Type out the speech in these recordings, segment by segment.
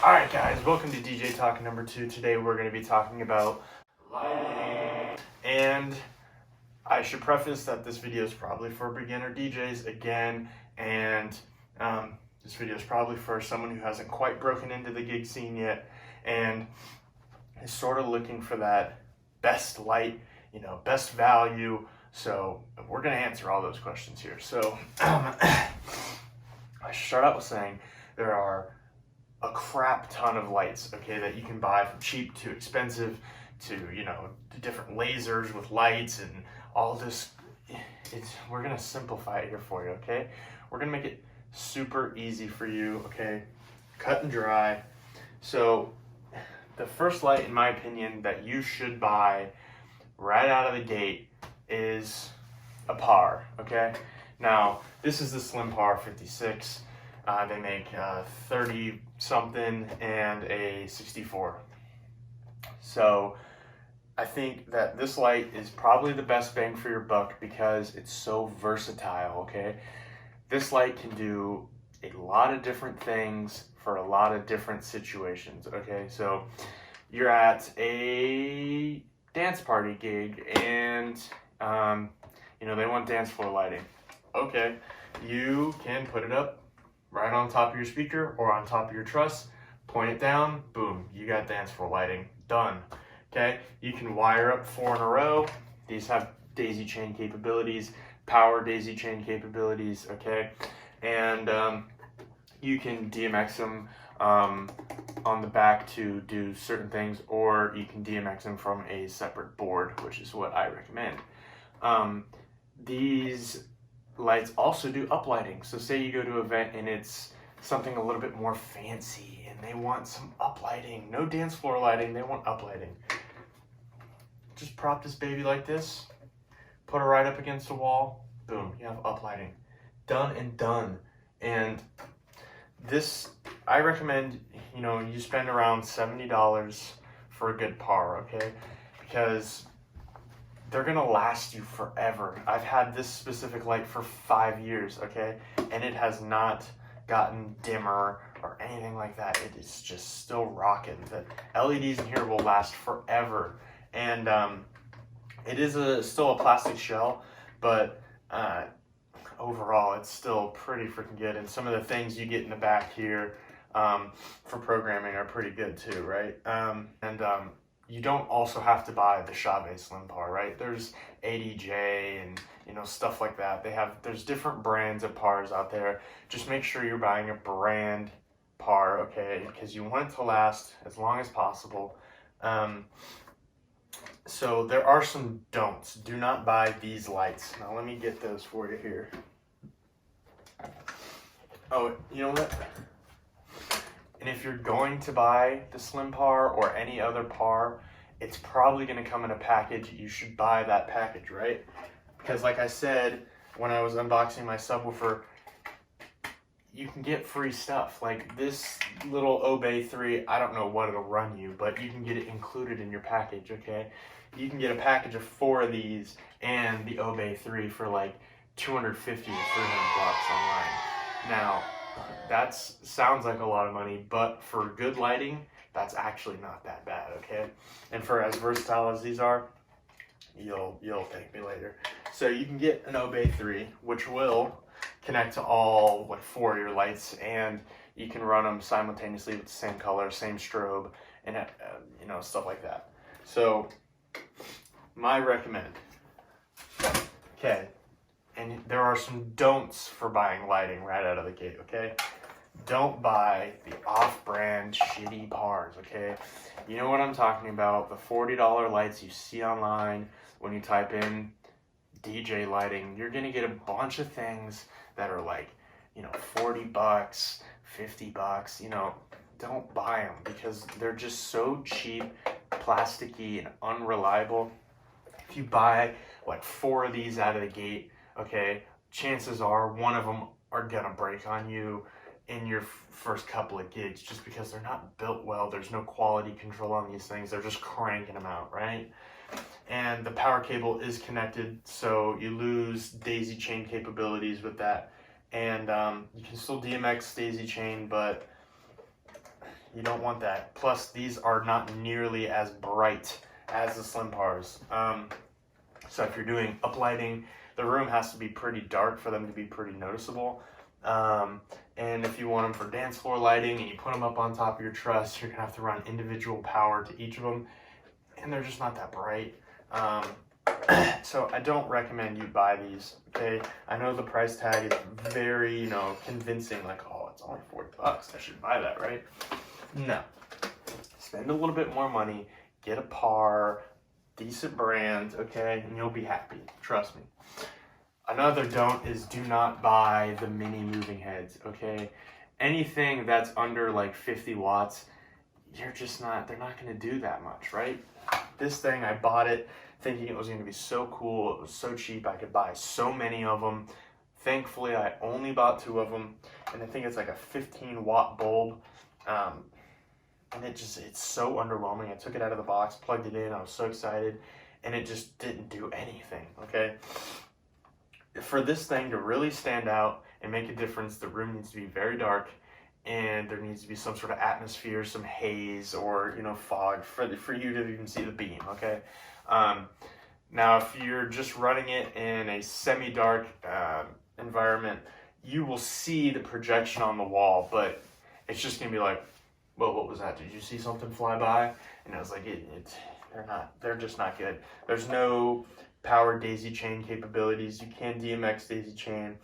Alright guys, welcome to DJ Talk number 2. Today we're going to be talking about lighting. And I should preface that this video is probably for beginner DJs again, and this video is probably for someone who hasn't quite broken into the gig scene yet and is sort of looking for that best light, best value. So we're going to answer all those questions here. So I should start out with saying there are a crap ton of lights, okay, that you can buy from cheap to expensive to, to different lasers with lights and all this. We're going to simplify it here for you, okay? We're going to make it super easy for you, okay? Cut and dry. So the first light, in my opinion, that you should buy right out of the gate is a PAR, okay? Now, this is the Slim PAR 56. They make 30 something and a 64. So I think that this light is probably the best bang for your buck because it's so versatile, okay? This light can do a lot of different things for a lot of different situations, okay? So you're at a dance party gig and they want dance floor lighting. Okay, you can put it up right on top of your speaker or on top of your truss, point it down, boom, you got dance floor lighting, done. Okay, you can wire up 4 in a row. These have daisy chain capabilities, power daisy chain capabilities, okay? And you can DMX them on the back to do certain things, or you can DMX them from a separate board, which is what I recommend. These lights also do uplighting. So say you go to an event and it's something a little bit more fancy and they want some uplighting. No dance floor lighting, they want uplighting. Just prop this baby like this, put it right up against the wall, boom, you have uplighting. Done and done. And this, I recommend, you spend around $70 for a good PAR, okay? Because they're gonna last you forever. I've had this specific light for 5 years, okay? And it has not gotten dimmer or anything like that. It is just still rocking. The LEDs in here will last forever. And it is still a plastic shell, but overall it's still pretty freaking good. And some of the things you get in the back here for programming are pretty good too, right? You don't also have to buy the Chavez Slim PAR, right? There's ADJ and stuff like that. There's different brands of PARs out there. Just make sure you're buying a brand PAR, okay? Because you want it to last as long as possible. So there are some don'ts. Do not buy these lights. Now let me get those for you here. Oh, you know what? And if you're going to buy the Slim PAR or any other PAR, it's probably going to come in a package. You should buy that package, right? Because like I said, when I was unboxing my subwoofer, you can get free stuff. Like this little Obey 3, I don't know what it'll run you, but you can get it included in your package, okay? You can get a package of 4 of these and the Obey 3 for like $250 to $300 online. Now, that sounds like a lot of money, but for good lighting, that's actually not that bad, okay? And for as versatile as these are, you'll thank me later. So you can get an Obey 3, which will connect to all 4 of your lights, and you can run them simultaneously with the same color, same strobe, and stuff like that. So my recommend, okay? And there are some don'ts for buying lighting right out of the gate, okay? Don't buy the off-brand shitty PARs, okay? You know what I'm talking about, the $40 lights you see online when you type in DJ lighting. You're gonna get a bunch of things that are like, $40, $50, don't buy them because they're just so cheap, plasticky, and unreliable. If you buy 4 of these out of the gate, okay, chances are one of them are gonna break on you in your first couple of gigs just because they're not built well. There's no quality control on these things. They're just cranking them out, right? And the power cable is connected, so you lose daisy chain capabilities with that. And you can still DMX daisy chain, but You don't want that. Plus, these are not nearly as bright as the slim pars. So if you're doing uplighting, the room has to be pretty dark for them to be pretty noticeable. And if you want them for dance floor lighting and you put them up on top of your truss, you're gonna have to run individual power to each of them, and they're just not that bright. So I don't recommend you buy these, okay? I know the price tag is very, convincing, like, oh, it's only $40, I should buy that, right? No. Spend a little bit more money, get a par, decent brand, okay, and you'll be happy, trust me. Another don't is do not buy the mini moving heads, okay? Anything that's under like 50 watts, they're not gonna do that much, right? This thing, I bought it thinking it was gonna be so cool, it was so cheap, I could buy so many of them. Thankfully, I only bought 2 of them, and I think it's like a 15-watt bulb, and it's so underwhelming. I took it out of the box, plugged it in, I was so excited, and it just didn't do anything, okay? For this thing to really stand out and make a difference, the room needs to be very dark, and there needs to be some sort of atmosphere, some haze, or fog for you to even see the beam, okay? Now, if you're just running it in a semi-dark environment, you will see the projection on the wall, but it's just gonna be like, well, what was that? Did you see something fly by? And I was like, they're just not good. There's no power daisy chain capabilities. You can DMX daisy chain,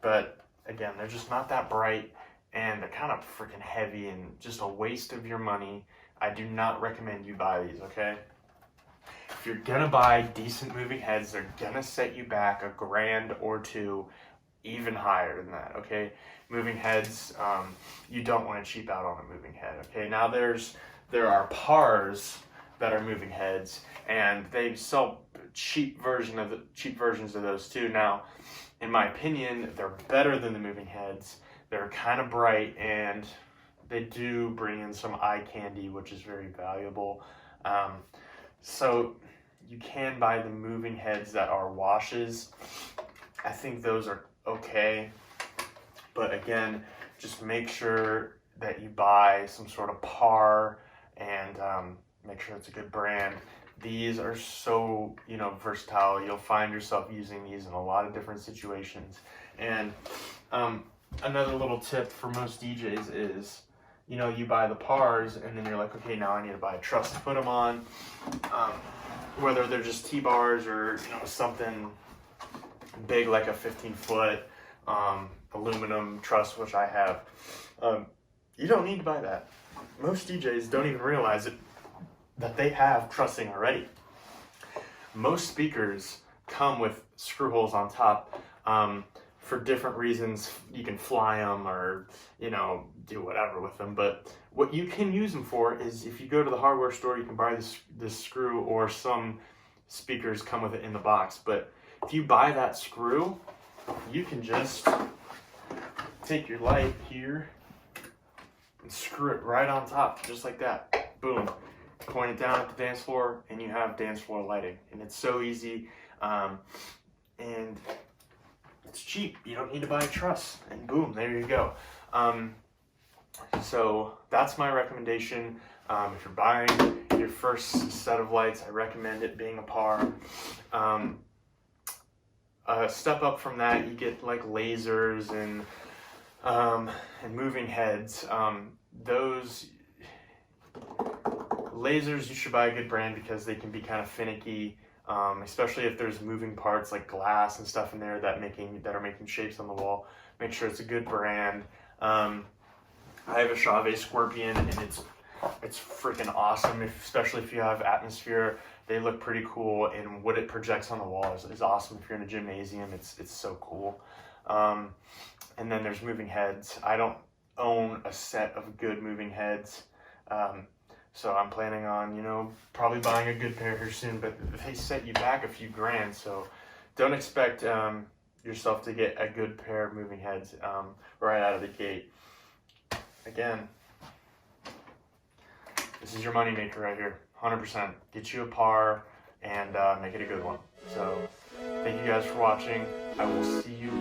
but again, they're just not that bright, and they're kind of freaking heavy and just a waste of your money. I do not recommend you buy these, okay? If you're gonna buy decent moving heads, they're gonna set you back $1,000 or $2,000, even higher than that, okay? Moving heads, you don't want to cheap out on a moving head, okay? Now there are pars that are moving heads, and they sell cheap versions of those too. Now, in my opinion, they're better than the moving heads. They're kind of bright, and they do bring in some eye candy, which is very valuable. So you can buy the moving heads that are washes. I think those are okay, but again, just make sure that you buy some sort of par, and make sure it's a good brand. These are so, versatile. You'll find yourself using these in a lot of different situations. And another little tip for most DJs is, you buy the pars, and then you're like, okay, now I need to buy a truss to put them on. Whether they're just T-bars or, something big like a 15-foot aluminum truss, which I have. You don't need to buy that. Most DJs don't even realize it, that they have trussing already. Most speakers come with screw holes on top for different reasons. You can fly them or, do whatever with them. But what you can use them for is, if you go to the hardware store, you can buy this screw, or some speakers come with it in the box. But if you buy that screw, you can just take your light here and screw it right on top, just like that. Boom. Point it down at the dance floor, and you have dance floor lighting. And it's so easy, and it's cheap. You don't need to buy a truss, and boom, there you go. So that's my recommendation. If you're buying your first set of lights, I recommend it being a par. Step up from that, you get like lasers and moving heads. Those lasers, you should buy a good brand, because they can be kind of finicky, especially if there's moving parts like glass and stuff in there that are making shapes on the wall. Make sure it's a good brand. I have a Chauvet Scorpion, and it's freaking awesome, especially if you have atmosphere. They look pretty cool, and what it projects on the wall is awesome. If you're in a gymnasium, it's so cool. And then there's moving heads. I don't own a set of good moving heads, so I'm planning on, probably buying a good pair here soon, but they set you back a few grand, so don't expect yourself to get a good pair of moving heads right out of the gate. Again, this is your moneymaker right here, 100%. Get you a par and make it a good one. So thank you guys for watching. I will see you